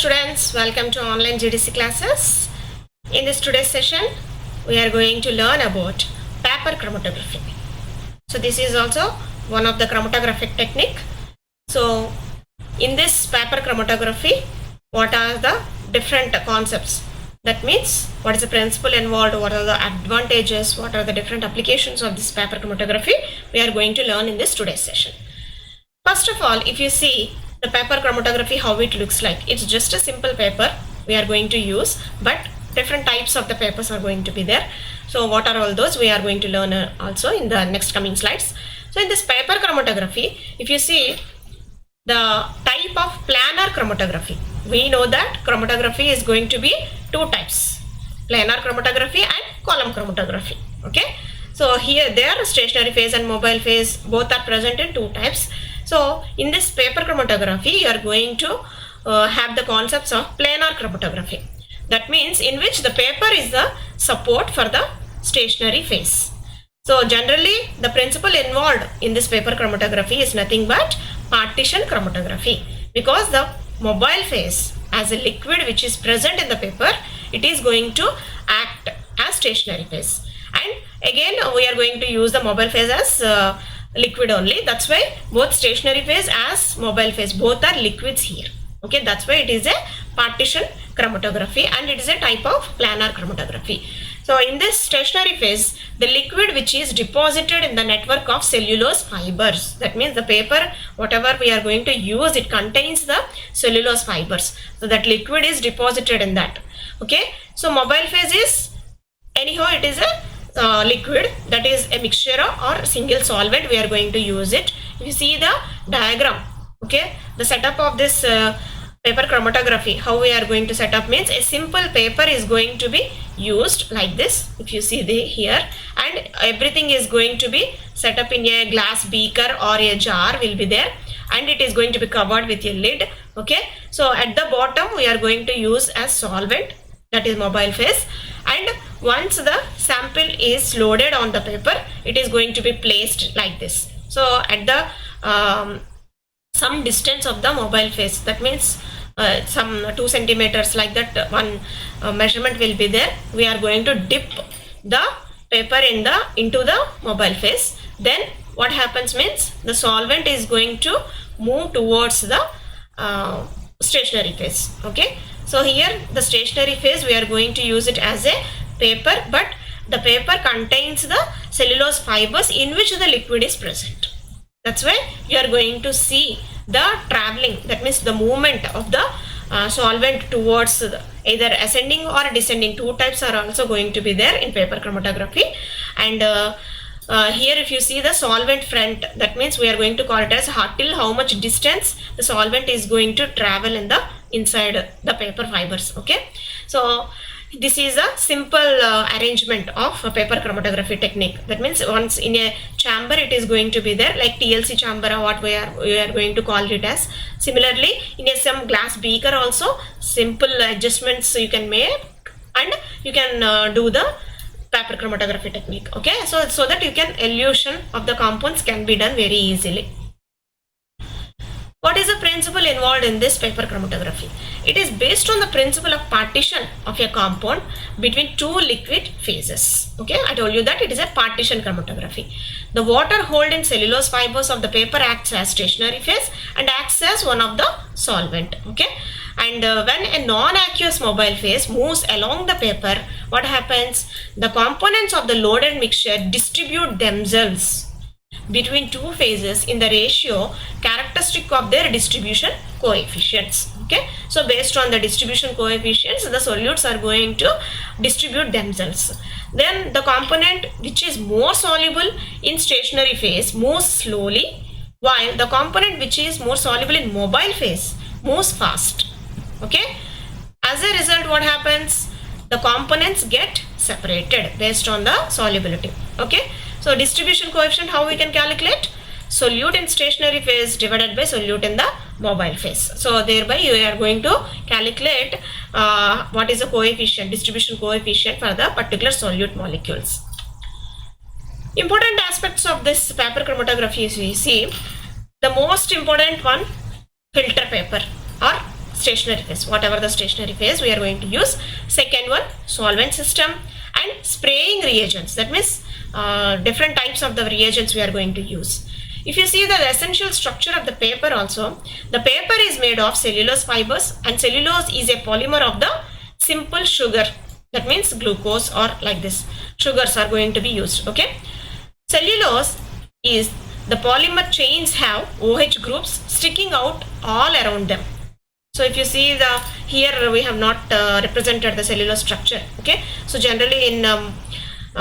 students, welcome to online GDC classes. In this today's session, we are going to learn about paper chromatography. So this is also one of the chromatographic technique. So in this paper chromatography, what are the different concepts? That means what is the principle involved, what are the advantages, what are the different applications of this paper chromatography, we are going to learn in this today's session. First of all, if you see the paper chromatography, how it looks like, it's just a simple paper we are going to use, but different types of the papers are going to be there. So what are all those, we are going to learn also in the next coming slides. So in this paper chromatography, if you see the type of planar chromatography, we know that chromatography is going to be two types, planar chromatography and column chromatography. Okay, so here there stationary phase and mobile phase both are present in two types. So in this paper chromatography, you are going to have the concepts of planar chromatography. That means in which the paper is the support for the stationary phase. So generally the principle involved in this paper chromatography is nothing but partition chromatography, because the mobile phase as a liquid which is present in the paper, it is going to act as stationary phase. And again we are going to use the mobile phase as liquid only. That's why both stationary phase as mobile phase both are liquids here. Okay, that's why it is a partition chromatography and it is a type of planar chromatography. So in this stationary phase, the liquid which is deposited in the network of cellulose fibers, that means the paper whatever we are going to use, it contains the cellulose fibers, so that liquid is deposited in that. Okay, so mobile phase is anyhow it is a liquid, that is a mixture or single solvent we are going to use it. If you see the diagram, okay, the setup of this paper chromatography, how we are going to set up means a simple paper is going to be used like this. If you see here, and everything is going to be set up in a glass beaker or a jar will be there, and it is going to be covered with a lid. Okay, so at the bottom we are going to use as solvent, that is mobile phase, and once the sample is loaded on the paper, it is going to be placed like this. So at the some distance of the mobile phase, that means some 2 centimeters like that, one measurement will be there. We are going to dip the paper into the mobile phase. Then what happens means the solvent is going to move towards the stationary phase. Okay, so here the stationary phase we are going to use it as a paper, but the paper contains the cellulose fibers in which the liquid is present. That's why you are going to see the traveling, that means the movement of the solvent towards either ascending or descending. Two types are also going to be there in paper chromatography. And here if you see the solvent front, that means we are going to call it as till how much distance the solvent is going to travel in the inside the paper fibers. Okay, so this is a simple arrangement of a paper chromatography technique. That means once in a chamber it is going to be there like TLC chamber, or what we are going to call it as. Similarly in a some glass beaker also simple adjustments you can make, and you can do the paper chromatography technique. Okay, so that you can elution of the compounds can be done very easily. What is the principle involved in this paper chromatography? It is based on the principle of partition of a compound between two liquid phases. Okay, I told you that it is a partition chromatography. The water held in cellulose fibers of the paper acts as stationary phase and acts as one of the solvent. Okay, and when a non-aqueous mobile phase moves along the paper, what happens? The components of the loaded mixture distribute themselves between two phases in the ratio characteristic of their distribution coefficients. Okay, so based on the distribution coefficients, the solutes are going to distribute themselves. Then the component which is more soluble in stationary phase moves slowly, while the component which is more soluble in mobile phase moves fast. Okay, as a result what happens? The components get separated based on the solubility. Okay, so distribution coefficient, how we can calculate? Solute in stationary phase divided by solute in the mobile phase. So thereby you are going to calculate what is the coefficient, distribution coefficient for the particular solute molecules. Important aspects of this paper chromatography is we see the most important one, filter paper or stationary phase, whatever the stationary phase we are going to use. Second one, solvent system and spraying reagents. That means different types of the reagents we are going to use. If you see the essential structure of the paper also, the paper is made of cellulose fibers, and cellulose is a polymer of the simple sugar. That means glucose, or like this, sugars are going to be used. Okay, cellulose is the polymer chains have OH groups sticking out all around them. So if you see the here we have not represented the cellulose structure. Okay, so generally in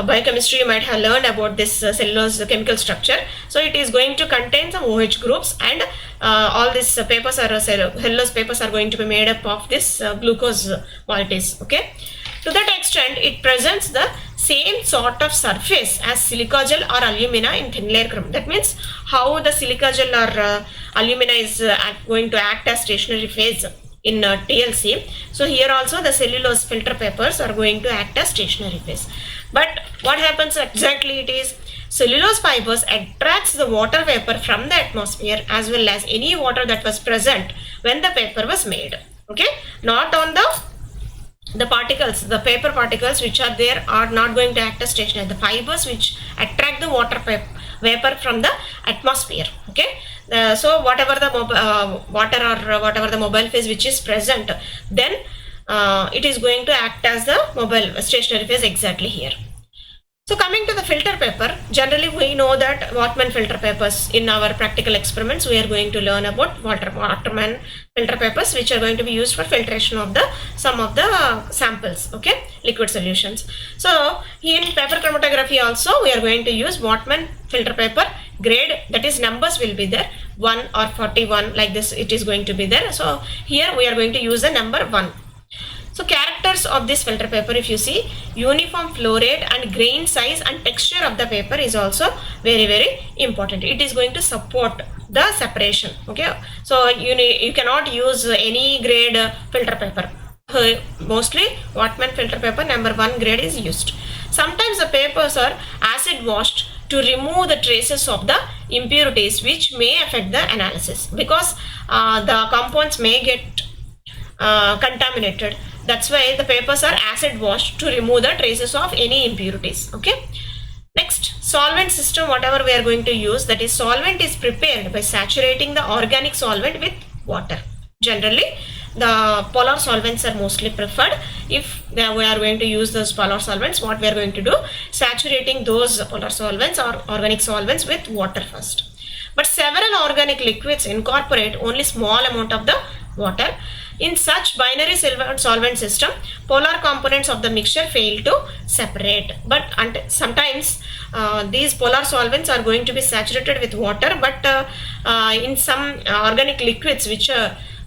biochemistry you might have learned about this cellulose chemical structure. So it is going to contain some OH groups, and all these papers are cellulose papers are going to be made up of this glucose moieties. Okay, to that extent it presents the same sort of surface as silica gel or alumina in thin layer chromatography. That means how the silica gel or alumina is going to act as stationary phase in TLC. So here also the cellulose filter papers are going to act as stationary phase. But what happens exactly, it is cellulose fibers attracts the water vapor from the atmosphere as well as any water that was present when the paper was made. Okay, not on the particles, the paper particles which are there are not going to act as stationary. The fibers which attract the water vapor from the atmosphere. Okay, so whatever the water or whatever the mobile phase which is present, then it is going to act as the mobile stationary phase exactly here. So coming to the filter paper, generally we know that Whatman filter papers. In our practical experiments we are going to learn about Whatman filter papers, which are going to be used for filtration of the some of the samples, okay, liquid solutions. So in paper chromatography also we are going to use Whatman filter paper grade, that is numbers will be there 1 or 41, like this it is going to be there. So here we are going to use the number 1. So characters of this filter paper, if you see, uniform flow rate and grain size and texture of the paper is also very important. It is going to support the separation. Okay, so you cannot use any grade filter paper. Mostly Whatman filter paper number 1 grade is used. Sometimes the papers are acid washed to remove the traces of the impurities which may affect the analysis, because the compounds may get contaminated. That's why the papers are acid washed to remove the traces of any impurities. Okay, next, solvent system, whatever we are going to use, that is solvent is prepared by saturating the organic solvent with water. Generally the polar solvents are mostly preferred. If we are going to use those polar solvents, what we are going to do, saturating those polar solvents or organic solvents with water first. But several organic liquids incorporate only small amount of the water. In such binary solvent system, polar components of the mixture fail to separate. But sometimes these polar solvents are going to be saturated with water, but in some organic liquids which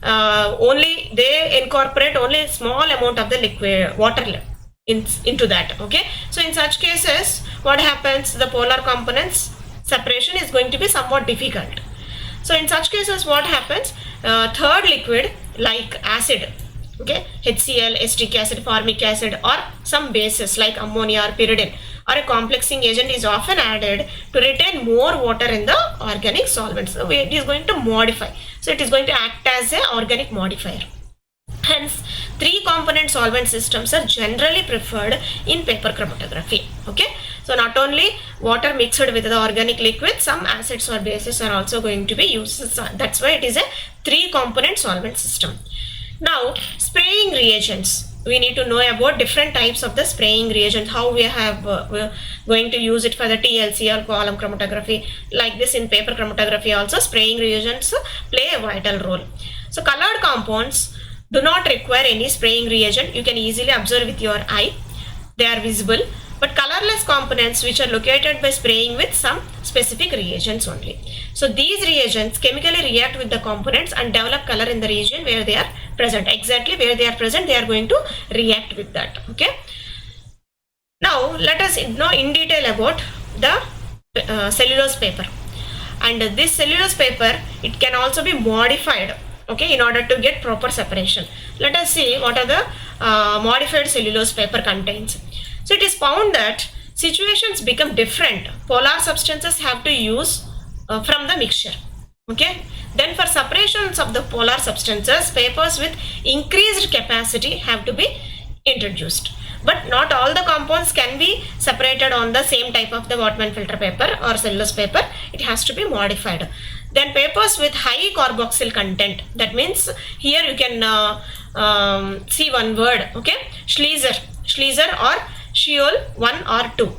only they incorporate only small amount of the liquid water into that. Okay, so in such cases what happens, the polar components separation is going to be somewhat difficult. So in such cases what happens, third liquid like acid, okay, HCl, acetic acid, formic acid, or some bases like ammonia or pyridine or a complexing agent is often added to retain more water in the organic solvents. So it is going to modify. So it is going to act as an organic modifier. Hence, 3 component solvent systems are generally preferred in paper chromatography. Okay, so not only water mixed with the organic liquid, some acids or bases are also going to be used. So that's why it is a 3 component solvent system. Now, spraying reagents. We need to know about different types of the spraying reagents, how we have we're going to use it for the TLC or column chromatography. Like this in paper chromatography also, spraying reagents play a vital role. So colored compounds do not require any spraying reagent. You can easily observe with your eye. They are visible. But colorless components which are located by spraying with some specific reagents only. So these reagents chemically react with the components and develop color in the region where they are present. Exactly where they are present, they are going to react with that. Okay. Now let us know in detail about the cellulose paper. And this cellulose paper, it can also be modified, okay, in order to get proper separation. Let us see what are the modified cellulose paper contains. So it is found that situations become different. Polar substances have to use from the mixture. Okay. Then for separations of the polar substances, papers with increased capacity have to be introduced. But not all the compounds can be separated on the same type of the Whatman filter paper or cellulose paper. It has to be modified. Then papers with high carboxyl content. That means here you can see one word. Okay, 𝙂𝙎 or 𝘎𝙬 1 or 2,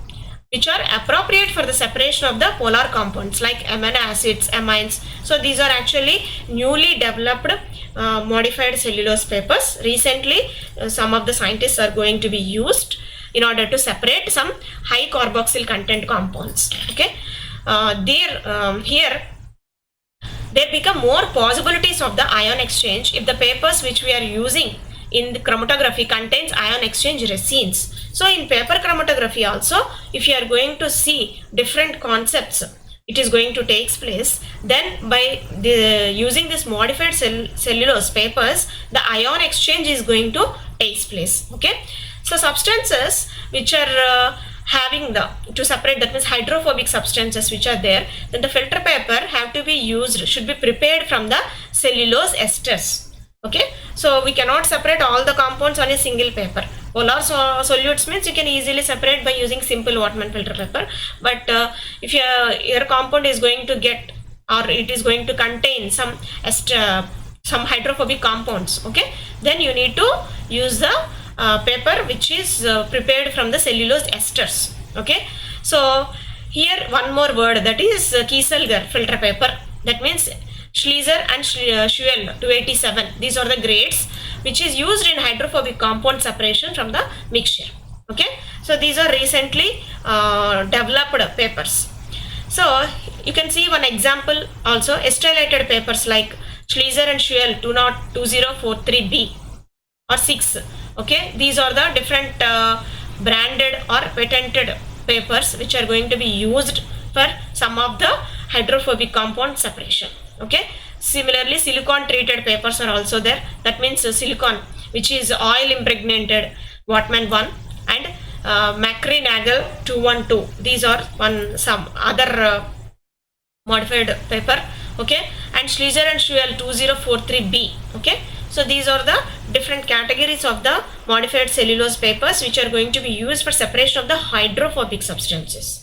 which are appropriate for the separation of the polar compounds like amino acids, amines. So these are actually newly developed modified cellulose papers. Recently, some of the scientists are going to be used in order to separate some high carboxyl content compounds. Okay, here there become more possibilities of the ion exchange if the papers which we are using in the chromatography contains ion exchange resins. So in paper chromatography also, if you are going to see different concepts, it is going to take place, then by using this modified cellulose papers, the ion exchange is going to take place. Okay, so substances which are having to separate, that means hydrophobic substances which are there, then the filter paper have to be used, should be prepared from the cellulose esters. Okay, so we cannot separate all the compounds on a single paper. Polar solutes means you can easily separate by using simple Whatman filter paper. But if your compound is going to get, or it is going to contain some hydrophobic compounds, okay, then you need to use the paper which is prepared from the cellulose esters. Okay, so here one more word, that is 𝘂𝙎 filter paper. That means 𝙂𝙎 and 𝘎𝙬 287. These are the grades which is used in hydrophobic compound separation from the mixture. Okay, so these are recently developed papers. So you can see one example also, estellated papers like 𝙂𝙎 and 𝘎𝙬 2043b or 6. Okay, these are the different branded or patented papers which are going to be used for some of the hydrophobic compound separation. Okay, similarly silicon treated papers are also there. That means silicon which is oil impregnated Whatman 1 and Macri-Nagel 212. These are some other modified paper. Okay, and 𝙂𝙎 and 𝘎𝙬 2043b. Okay, so these are the different categories of the modified cellulose papers which are going to be used for separation of the hydrophobic substances.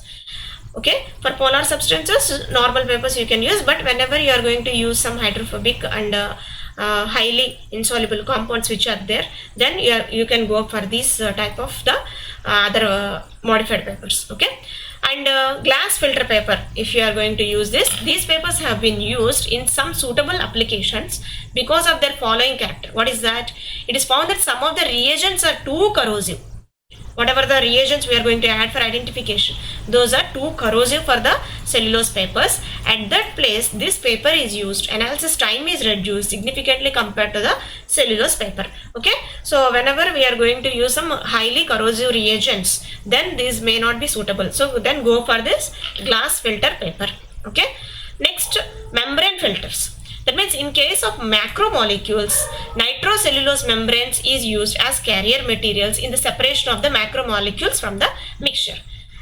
Okay, for polar substances, normal papers you can use, but whenever you are going to use some hydrophobic and highly insoluble compounds which are there, then you can go for these type of the other modified papers. Okay, and glass filter paper, if you are going to use this, these papers have been used in some suitable applications because of their following character. What is that? It is found that some of the reagents are too corrosive. Whatever the reagents we are going to add for identification, those are too corrosive for the cellulose papers. At that place, this paper is used. Analysis time is reduced significantly compared to the cellulose paper. Okay, so whenever we are going to use some highly corrosive reagents, then these may not be suitable. So then go for this glass filter paper. Okay, next, membrane filters. That means in case of macromolecules, nitrocellulose membranes is used as carrier materials in the separation of the macromolecules from the mixture.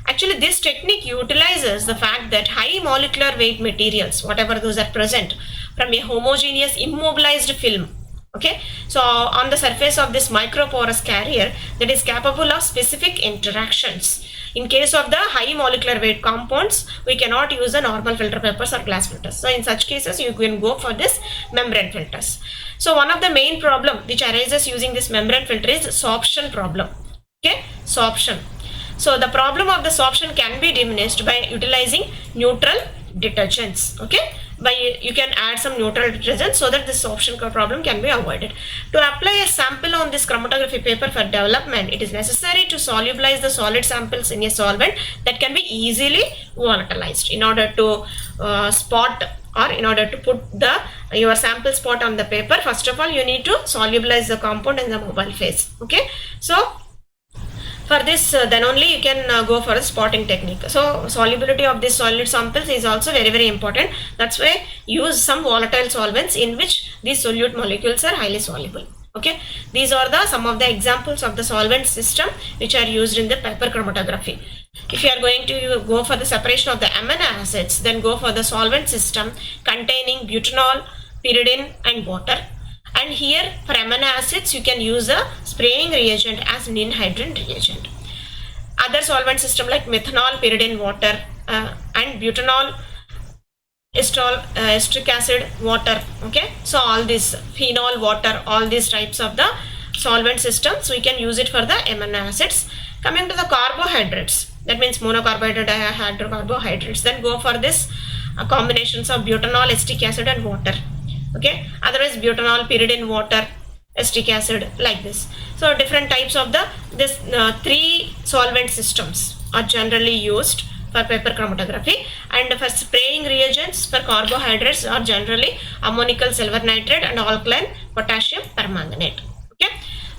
Actually, this technique utilizes the fact that high molecular weight materials, whatever those are present, from a homogeneous immobilized film. Okay, so on the surface of this microporous carrier that is capable of specific interactions. In case of the high molecular weight compounds, we cannot use the normal filter papers or glass filters. So in such cases, you can go for this membrane filters. So one of the main problem which arises using this membrane filter is sorption problem. Okay, sorption. So the problem of the sorption can be diminished by utilizing neutral detergents. Okay, you can add some neutral detergents so that this sorption problem can be avoided. To apply a sample on this chromatography paper for development, it is necessary to solubilize the solid samples in a solvent that can be easily volatilized. In order to spot, or in order to put your sample spot on the paper, first of all you need to solubilize the compound in the mobile phase. Okay, so for this, then only you can go for a spotting technique. So solubility of this solid samples is also very important. That's why use some volatile solvents in which these solute molecules are highly soluble. Okay, these are some of the examples of the solvent system which are used in the paper chromatography. If you are going to go for the separation of the amino acids, then go for the solvent system containing butanol, pyridine and water. And here for amino acids you can use a spraying reagent as ninhydrin reagent. Other solvent system like methanol, pyridine, water and butanol, ester acid, water. Okay, so all this phenol, water, all these types of the solvent systems we can use it for the amino acids. Coming to the carbohydrates, that means monocarbohydrate, hydrocarbohydrates, then go for this combinations of butanol, acetic acid and water. Okay, otherwise butanol, pyridine, water, acetic acid, like this. So different types of this three solvent systems are generally used for paper chromatography, and for spraying reagents for carbohydrates are generally ammonical silver nitrate and alkaline potassium permanganate. Okay,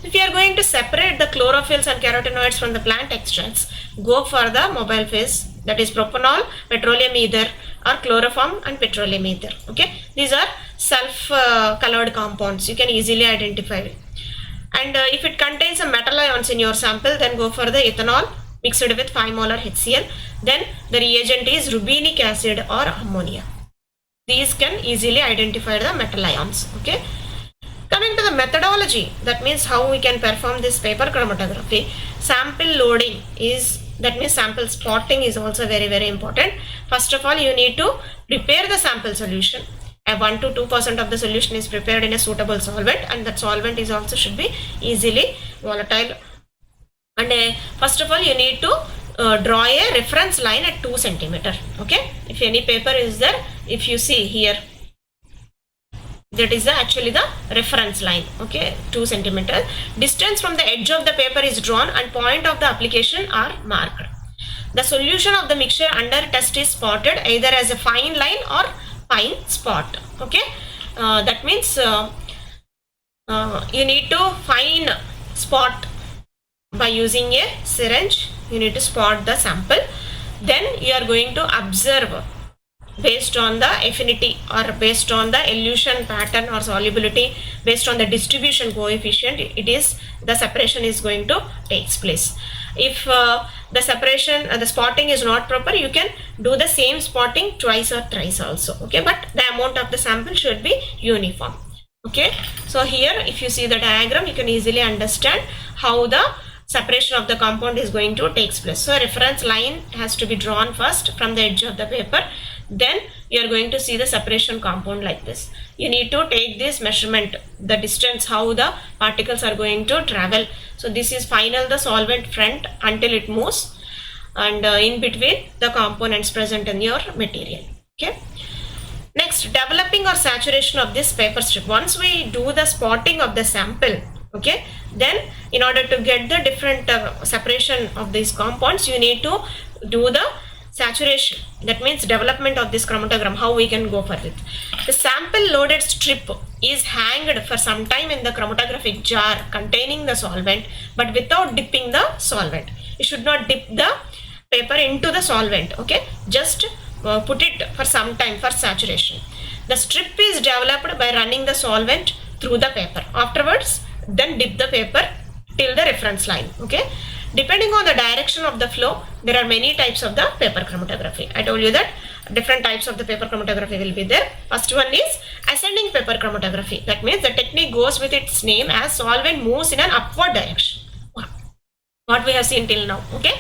if you are going to separate the chlorophylls and carotenoids from the plant extracts, go for the mobile phase, that is propanol, petroleum ether or chloroform and petroleum ether. Okay, these are self colored compounds, you can easily identify. And if it contains some metal ions in your sample, then go for the ethanol mixed with 5 molar HCl. Then the reagent is rubinic acid or ammonia. These can easily identify the metal ions. Okay. Coming to the methodology, that means how we can perform this paper chromatography. Sample loading is, that means sample spotting is also very important. First of all, you need to prepare the sample solution. 1 to 2% of the solution is prepared in a suitable solvent, and that solvent is also should be easily volatile. And first of all, you need to draw a reference line at 2 centimeter. Okay, if any paper is there, if you see here, that is actually the reference line. Okay, 2 centimeter. Distance from the edge of the paper is drawn and point of the application are marked. The solution of the mixture under test is spotted either as a fine line or fine spot. Okay, that means you need to fine spot by using a syringe. You need to spot the sample. Then you are going to observe based on the affinity or based on the elution pattern or solubility, based on the distribution coefficient, it is the separation is going to take place. If the separation, the spotting is not proper, you can do the same spotting twice or thrice also. Okay, but the amount of the sample should be uniform. Okay, so here if you see the diagram, you can easily understand how the separation of the compound is going to take place. So a reference line has to be drawn first from the edge of the paper. Then you are going to see the separation compound like this. You need to take this measurement, the distance, how the particles are going to travel. So this is final the solvent front until it moves, and in between the components present in your material. Okay. Next, developing or saturation of this paper strip. Once we do the spotting of the sample, okay, then in order to get the different separation of these compounds, you need to do the saturation, that means development of this chromatogram, how we can go for it. The sample loaded strip is hanged for some time in the chromatographic jar containing the solvent, but without dipping the solvent. You should not dip the paper into the solvent. Okay, just put it for some time for saturation. The strip is developed by running the solvent through the paper. Afterwards, then dip the paper till the reference line. Okay, depending on the direction of the flow, there are many types of the paper chromatography. I told you that different types of the paper chromatography will be there. First one is ascending paper chromatography. That means the technique goes with its name as solvent moves in an upward direction. What we have seen till now. Okay,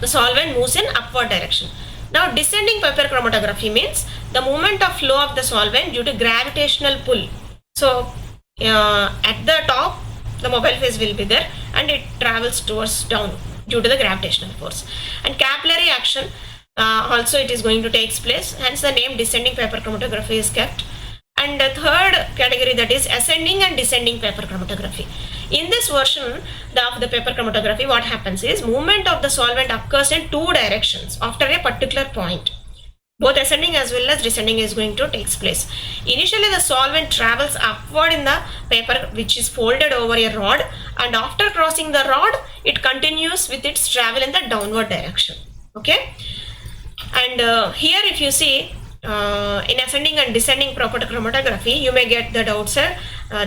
the solvent moves in upward direction. Now descending paper chromatography means the movement of flow of the solvent due to gravitational pull. So at the top the mobile phase will be there and it travels towards down due to the gravitational force. And capillary action also it is going to take place, hence the name descending paper chromatography is kept. And the third category, that is ascending and descending paper chromatography. In this version of the paper chromatography, what happens is movement of the solvent occurs in two directions after a particular point. Both ascending as well as descending is going to take place. Initially the solvent travels upward in the paper which is folded over a rod, and after crossing the rod it continues with its travel in the downward direction. Okay, and here if you see in ascending and descending paper chromatography, you may get the doubt, sir, where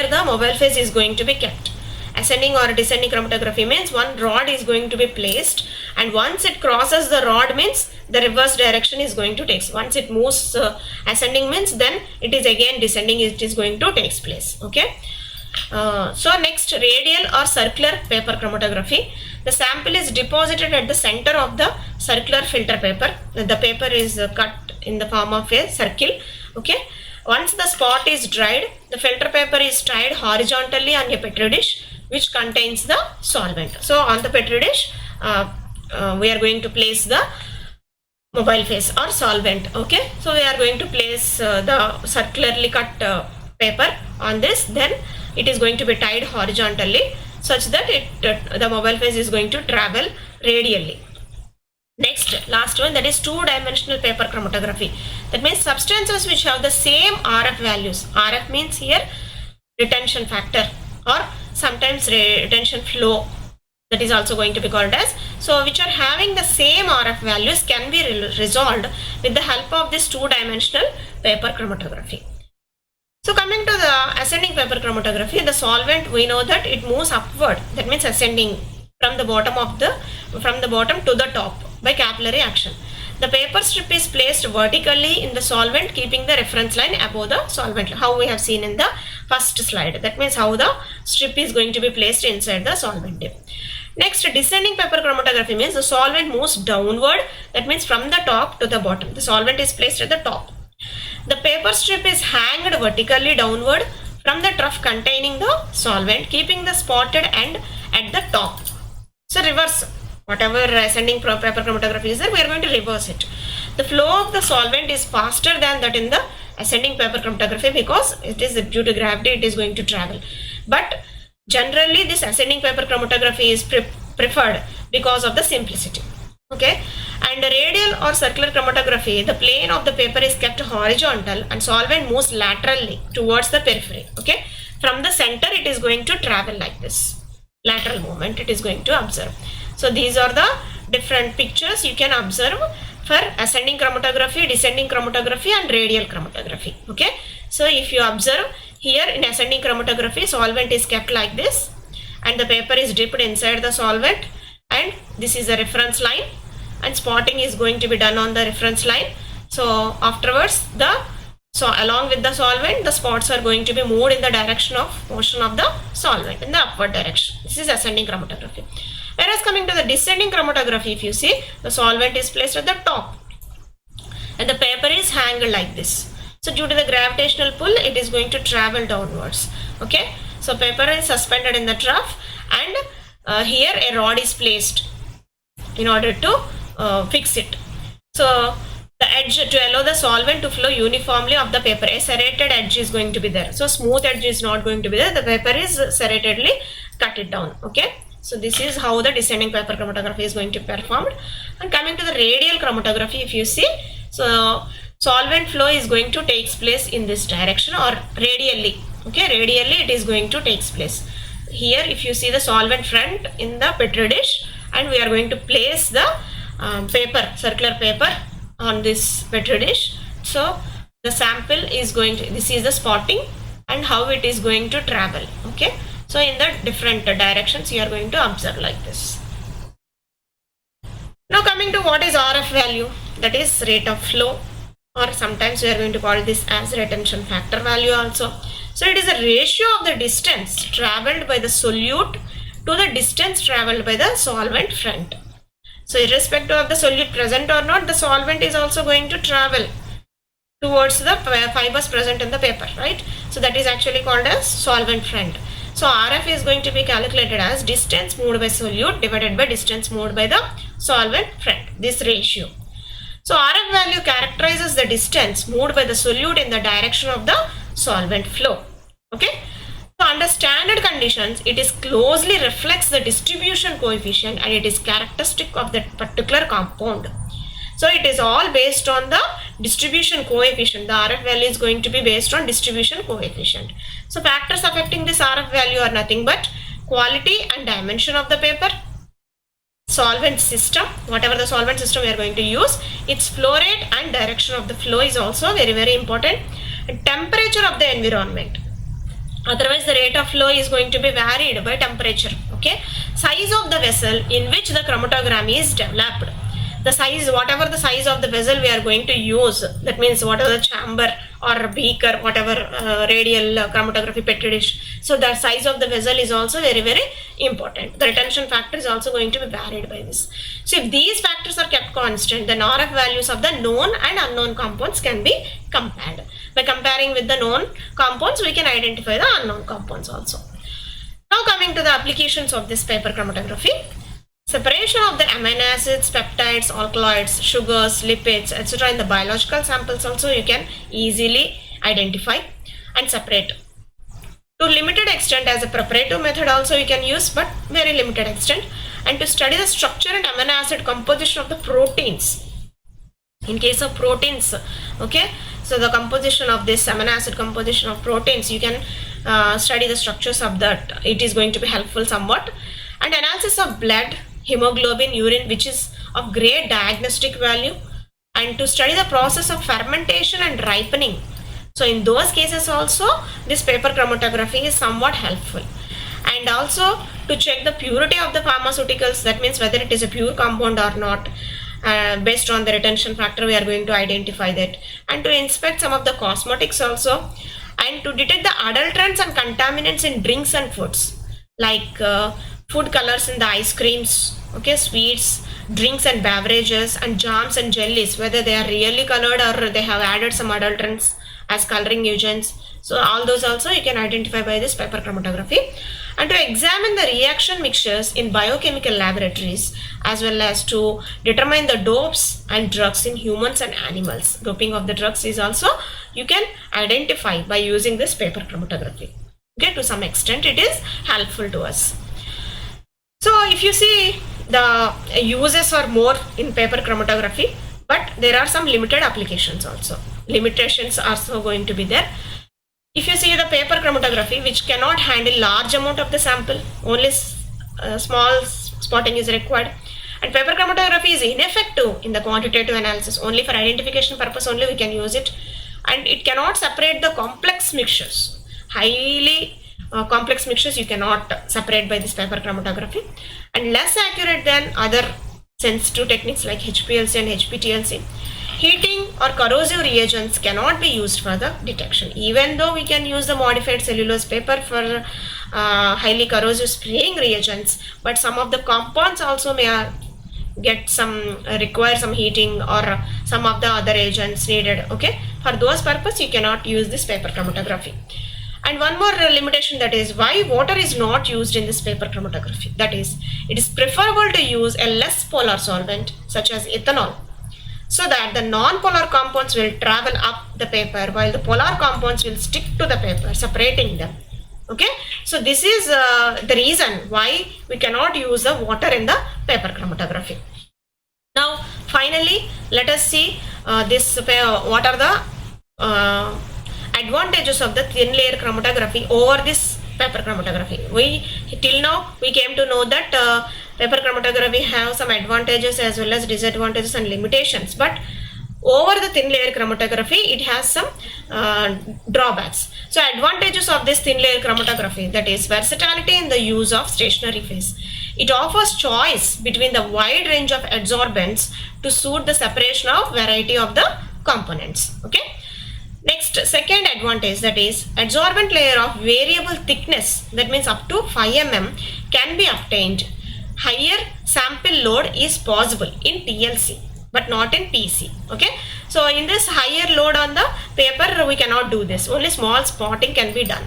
the mobile phase is going to be kept. Ascending or descending chromatography means one rod is going to be placed, and once it crosses the rod means the reverse direction is going to take. Once it moves ascending means then it is again descending, it is going to take place. Okay. So next, radial or circular paper chromatography. The sample is deposited at the center of the circular filter paper. The paper is cut in the form of a circle. Okay. Once the spot is dried, the filter paper is tied horizontally on a petri dish which contains the solvent. So on the petri dish, we are going to place the mobile phase or solvent. Okay. So we are going to place the circularly cut paper on this. Then it is going to be tied horizontally such that the mobile phase is going to travel radially. Next, last one, that is two-dimensional paper chromatography. That means substances which have the same RF values. RF means here retention factor or sometimes retention flow, that is also going to be called as. So which are having the same RF values can be resolved with the help of this two-dimensional paper chromatography. So coming to the ascending paper chromatography, the solvent, we know that it moves upward. That means ascending from the bottom to the top by capillary action. The paper strip is placed vertically in the solvent, keeping the reference line above the solvent, how we have seen in the first slide. That means how the strip is going to be placed inside the solvent dip. Next, descending paper chromatography means the solvent moves downward. That means from the top to the bottom. The solvent is placed at the top. The paper strip is hanged vertically downward from the trough containing the solvent, keeping the spotted end at the top. So reverse, whatever ascending paper chromatography is there, we are going to reverse it. The flow of the solvent is faster than that in the ascending paper chromatography because it is due to gravity, it is going to travel. But generally this ascending paper chromatography is preferred because of the simplicity. Okay. And radial or circular chromatography, the plane of the paper is kept horizontal and solvent moves laterally towards the periphery. Okay. From the center it is going to travel like this. Lateral movement it is going to observe. So these are the different pictures you can observe for ascending chromatography, descending chromatography and radial chromatography. Okay. So if you observe here in ascending chromatography, solvent is kept like this and the paper is dipped inside the solvent, and this is the reference line and spotting is going to be done on the reference line. So afterwards along with the solvent, the spots are going to be moved in the direction of motion of the solvent in the upward direction. This is ascending chromatography. Whereas coming to the descending chromatography, if you see, the solvent is placed at the top and the paper is hanged like this. So due to the gravitational pull, it is going to travel downwards. Okay. So paper is suspended in the trough and here a rod is placed in order to fix it. So the edge, to allow the solvent to flow uniformly of the paper, a serrated edge is going to be there. So smooth edge is not going to be there. The paper is serratedly cut it down. Okay. So this is how the descending paper chromatography is going to be performed. And coming to the radial chromatography, if you see, so solvent flow is going to take place in this direction or radially. Okay, radially it is going to take place. Here if you see the solvent front in the petri dish, and we are going to place the paper, circular paper on this petri dish. So the sample is going to, this is the spotting and how it is going to travel. Okay. So in the different directions you are going to observe like this. Now coming to what is RF value, that is rate of flow, or sometimes we are going to call this as retention factor value also. So it is a ratio of the distance travelled by the solute to the distance travelled by the solvent front. So irrespective of the solute present or not, the solvent is also going to travel towards the fibers present in the paper, right? So that is actually called as solvent front. So RF is going to be calculated as distance moved by solute divided by distance moved by the solvent front, this ratio. So RF value characterizes the distance moved by the solute in the direction of the solvent flow. Okay. So under standard conditions, it is closely reflects the distribution coefficient and it is characteristic of that particular compound. So it is all based on the distribution coefficient. The RF value is going to be based on distribution coefficient. So factors affecting this RF value are nothing but quality and dimension of the paper, solvent system, whatever the solvent system we are going to use, its flow rate and direction of the flow is also very, very important. temperature of the environment. Otherwise, the rate of flow is going to be varied by temperature. Okay, size of the vessel in which the chromatography is developed. The size, whatever the size of the vessel we are going to use, that means whatever the chamber or beaker, whatever radial chromatography petri dish. So the size of the vessel is also very, very important. The retention factor is also going to be varied by this. So if these factors are kept constant, then RF values of the known and unknown compounds can be compared. By comparing with the known compounds, we can identify the unknown compounds also. Now coming to the applications of this paper chromatography. Separation of the amino acids, peptides, alkaloids, sugars, lipids, etc. in the biological samples also you can easily identify and separate. To limited extent, as a preparative method also you can use, but very limited extent. And to study the structure and amino acid composition of the proteins. In case of proteins, okay, so the composition of this amino acid composition of proteins, you can study the structures of that. It is going to be helpful somewhat. And analysis of blood, hemoglobin, urine, which is of great diagnostic value, and to study the process of fermentation and ripening. So in those cases also this paper chromatography is somewhat helpful. And also to check the purity of the pharmaceuticals, that means whether it is a pure compound or not. Based on the retention factor we are going to identify that, and to inspect some of the cosmetics also, and to detect the adulterants and contaminants in drinks and foods, like food colors in the ice creams, okay, sweets, drinks and beverages, and jams and jellies, whether they are really colored or they have added some adulterants as coloring agents. So all those also you can identify by this paper chromatography. And to examine the reaction mixtures in biochemical laboratories, as well as to determine the dopes and drugs in humans and animals. Doping of the drugs is also you can identify by using this paper chromatography. Okay, to some extent it is helpful to us. So if you see, the uses are more in paper chromatography, but there are some limited applications also. Limitations are also going to be there. If you see the paper chromatography, which cannot handle large amount of the sample, only small spotting is required. And paper chromatography is ineffective in the quantitative analysis. Only for identification purpose only we can use it. And it cannot separate the complex mixtures. Highly complex mixtures you cannot separate by this paper chromatography. And less accurate than other sensitive techniques like HPLC and HPTLC. Heating or corrosive reagents cannot be used for the detection. Even though we can use the modified cellulose paper for highly corrosive spraying reagents, but some of the compounds also may get some require some heating or some of the other agents needed. Okay, for those purpose you cannot use this paper chromatography. And one more limitation, that is why water is not used in this paper chromatography. That is, it is preferable to use a less polar solvent such as ethanol, so that the non-polar compounds will travel up the paper while the polar compounds will stick to the paper, separating them. Okay, so this is the reason why we cannot use the water in the paper chromatography. Now finally let us see what are the advantages of the thin layer chromatography over this paper chromatography. Till now we came to know that paper chromatography have some advantages as well as disadvantages and limitations, but over the thin layer chromatography it has some drawbacks. So advantages of this thin layer chromatography, that is versatility in the use of stationary phase. It offers choice between the wide range of adsorbents to suit the separation of variety of the components. Okay. Next, second advantage, that is adsorbent layer of variable thickness, that means up to 5 mm can be obtained. Higher sample load is possible in TLC but not in PC. Okay, so in this higher load on the paper we cannot do this, only small spotting can be done.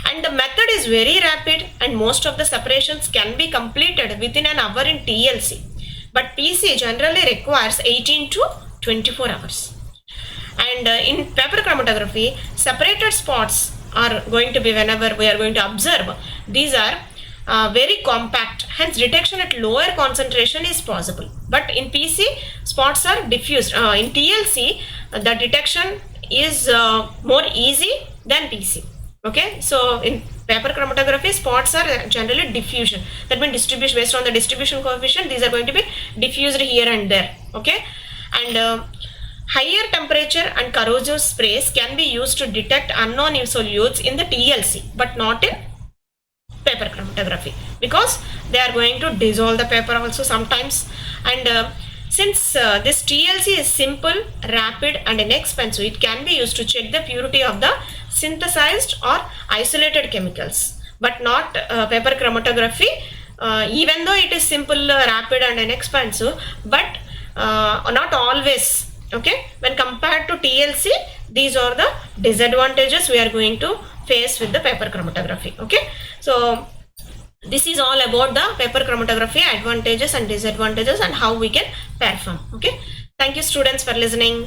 And the method is very rapid and most of the separations can be completed within an hour in TLC, but PC generally requires 18 to 24 hours. And in paper chromatography, separated spots are going to be whenever we are going to observe. These are very compact, hence detection at lower concentration is possible. But in PC, spots are diffused. In TLC, the detection is more easy than PC. Okay, so in paper chromatography, spots are generally diffusion. That means distribution, based on the distribution coefficient, these are going to be diffused here and there. Okay, and Higher temperature and corrosive sprays can be used to detect unknown solutes in the TLC, but not in paper chromatography, because they are going to dissolve the paper also sometimes. And since this TLC is simple, rapid and inexpensive, it can be used to check the purity of the synthesized or isolated chemicals, but not paper chromatography. Even though it is simple, rapid and inexpensive, but not always. Okay, when compared to TLC, these are the disadvantages we are going to face with the paper chromatography. Okay, so this is all about the paper chromatography advantages and disadvantages and how we can perform. Okay, thank you students for listening.